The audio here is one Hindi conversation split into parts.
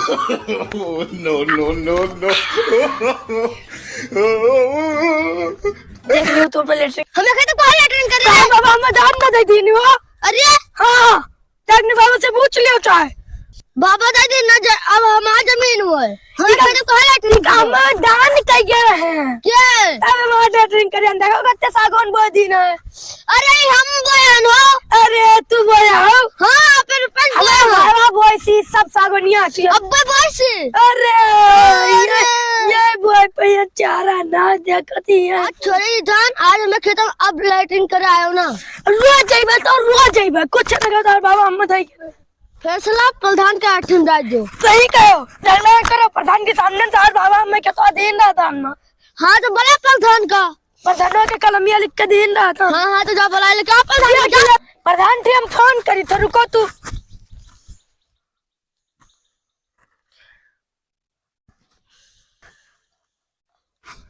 No, no, no, no. देख लो तो पहले से हमें कहते कॉल अटेंड कर रहे हैं। बाबा हम जान ना दे दी वो। अरे हाँ देखने बाबा से पूछ लियो चाहे बाबा दादी न अब हमारा जमीन हुआ है। हमें कहते कॉल अटेंड हम दान कह गए हैं क्या अब हम ड्रिंक करें देखो कत्ते सागौन बो दिन है। अरे हम बयान हो। अरे तू बोया हो हाँ फिर हमारा बाबा बोय सी सब सागौनिया छी अब्बा बॉस अरे ये बोय पे ये चारा ना देखती है। आज छोड़ी जान आज हमें खेतों अब लाइटिंग कर आयो ना रोज जाइबे तो रोज जाइबे कुछ न करता बाबा हम बताई फैसला प्रधान के हाथ में डाल दो। सही कहो डरना करो प्रधान के सामने सार बाबा हमें क्या तो देन रहा था ना। हाँ तो बोला प्रधान का प्रधान के कलमिया लिख के देन रहा था। हाँ हाँ तो जा बोला क्या प्रधान क्या प्रधान थे हम फोन करी तो रुको तू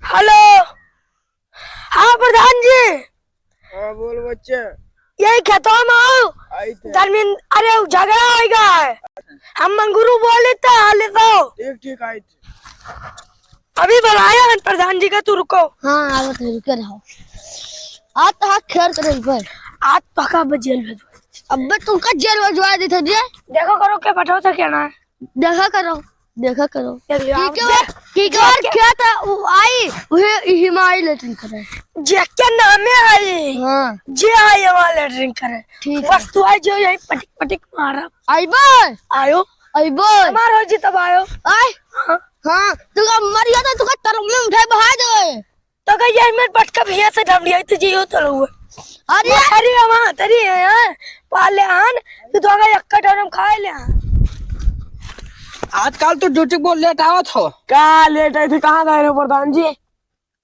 हेलो हाँ प्रधान जी। हाँ बोल बच्चे यही खेतों में आओ जमीन अरे झगड़ा होगा हम मंगुरु बोले तो हाले तो ठीक ठीक आए थे। अभी बुलाया है प्रधान जी का तू रुको। हाँ आवत है रुके रहो आज तो हाथ खेल कर रही पर आज पका जेल भेजवा अब तुमका जेल भिजवा दी थी देखो करो क्या बैठो था क्या ना देखा करो देख लियो आप ठीक है क्या था वो आई वही हिमालय लेटिंग करे जे क्या नाम है आई हाँ जे आई हमारे ड्रिंक करे ठीक है बस तू आई जो यही पटिक पटिक मारा आई बोल आयो हमारा जी तब आयो आई हाँ हाँ तुका मरिया तो तुका तरफ में उठाए बहा दे तो कहीं यही में पटका भैया से ढमलिया तो जी हो तो हुए अरे अरे वहां तरी है यार पाले आन तू तो अगर यक्का टाइम खाए ले आजकल तो ड्यूटी बहुत लेट आवत हो। का लेट आई थे कहाँ गए हो प्रधान जी।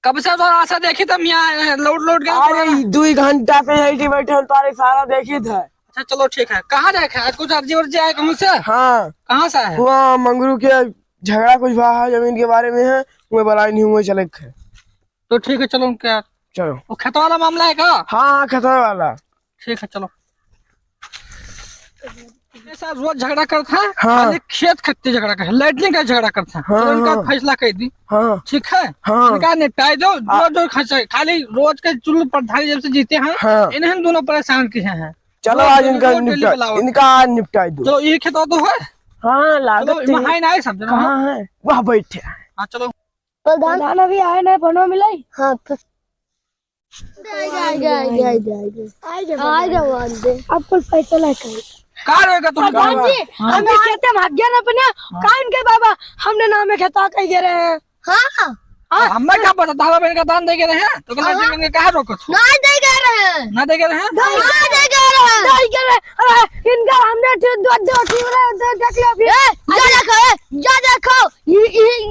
कब से तो आशा देखी तुम यहाँ लोड अरे 2 घंटा पे यही बैठे हम तारे सारा देखी थे। अच्छा चलो ठीक है। कहाँ जाए आज कुछ अर्जी वर्जी आए कहूँ से? हाँ कहाँ से है? वहाँ मंगरू के झगड़ा कुछ हुआ है जमीन के बारे में है मैं बुलाई नहीं हुए चले थे। तो ठीक है चलो क्या चलो वो खेत वाला मामला है का? हाँ खतरा वाला ठीक है चलो। ऐसा रोज झगड़ा करता है हाँ। खाली खेत खत्ते झगड़ा कर लाइटनिंग का झगड़ा करता है हाँ, तो इनका हाँ। फैसला कर दी हाँ ठीक है। हाँ। इनका निपटाई दो जो जो खर्चा खाली रोज के चुल्लू प्रधान जब से जीते हैं हाँ। इन्हें दोनों परेशान किए हैं। चलो रोज आज डेली बुलाओ। इनका आज निपटाई दो। जो ये खेत तो है हाँ लागत चलो महाइन आए समझो ना। कहाँ है वहाँ बैठे हैं। हाँ चलो प्रधान अभी आए नहीं बनो मिलाई हाँ अब कुछ फैसला कर कहाँ रहेगा तुम? प्रधान जी हम कहते भाग्य न अपने कान के बाबा हमने नाम खेता कह गए रहे हैं। हाँ हमें क्या पता था बहन का दान दे के रहे हैं तो कहना कहाँ रोको ना दे गए रहे ना दे के रहे हैं ना दे गए रहे नहीं कह रहे अरे इनका हमने दो देख लिया फिर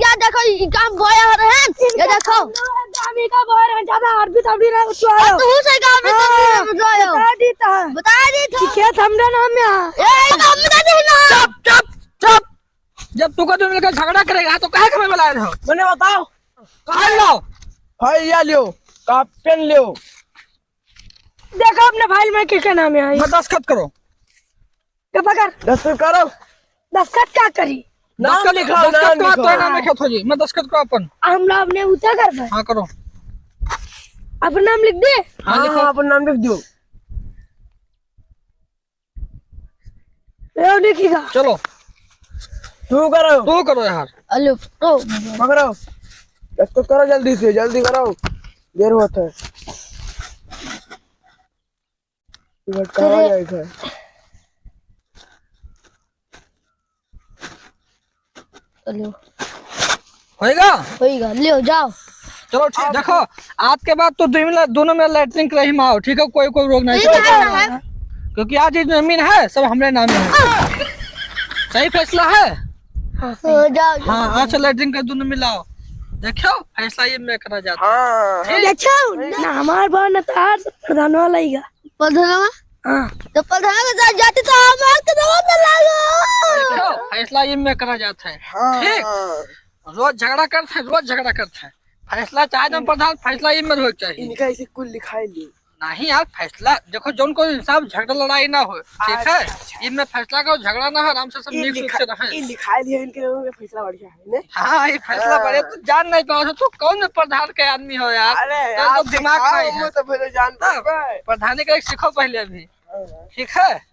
या देखो ये काम बोया हो रहे हैं ये देखो दामी का बोर है ज्यादा अर्पित अभी रहा उछालो तू से काम में बताओ बता दी था खेत हमने नाम में ए काम बता दे ना चुप जब तू का मिलकर झगड़ा करेगा तो कहे हमें बुलाए रहो मैंने बताओ कहाँ लो भैया लियो का पेन लियो देखो अपने फाइल में क्या नाम है मैं दस्तखत करो क्या पकड़ दस्तखत करो दस्तखत क्या करी नाम लिखाओ दस्तखत नाम तो नाम लिखाओ में खेत हो जी मैं दस्तखत करो अपन हम लोग ने उतर कर पाए हाँ करो अपना नाम लिख दे हाँ लिखो हाँ अपन नाम लिख दो। लिखिएगा चलो तू करो तू करो यार अलो तो पकड़ो दस्तखत करो जल्दी से जल्दी करो देर होता है। कहाँ जाएगा अलो होएगा ले जाओ चलो ठीक देखो आज के बाद तो दोनों में लैटरिंग रही माओ ठीक है कोई रोक नहीं है क्योंकि आज ये जमीन है सब हमारे नाम में है। सही फैसला है जाओ हाँ आज से लैटरिंग कर दोनों मिलाओ देखो फैसला ये मैं करा जाता हाँ अच्छा ना हमारे बार न तार प्रधान वाला ही गा प्रधान हाँ तो प्रधान के साथ जाती तो हमारे के दवा तो लागो देखो फैसला ये में करा जाता है ठीक रोज झगड़ा करते हैं फैसला चाहे तो प्रधान फैसला ये में होना चाहिए इनका ऐसे कुल लिखाई ली नहीं यार, फैसला देखो, जोन कोई इंसाफ झगड़ा लड़ाई ना हो, ठीक है। इनमें फैसला करो, झगड़ा ना हो, आराम से सब नीक रूप से रहे। ये लिखाई दिया इनके लोगों का फैसला बढ़िया है ने। हाँ, ये फैसला बढ़िया। तू जान नहीं पाओ, तू कौन प्रधान के आदमी हो यार? अरे तेरे यार को दिमाग नहीं है। तो फिर जान प्रधानी का एक सीखो पहले अभी, ठीक है।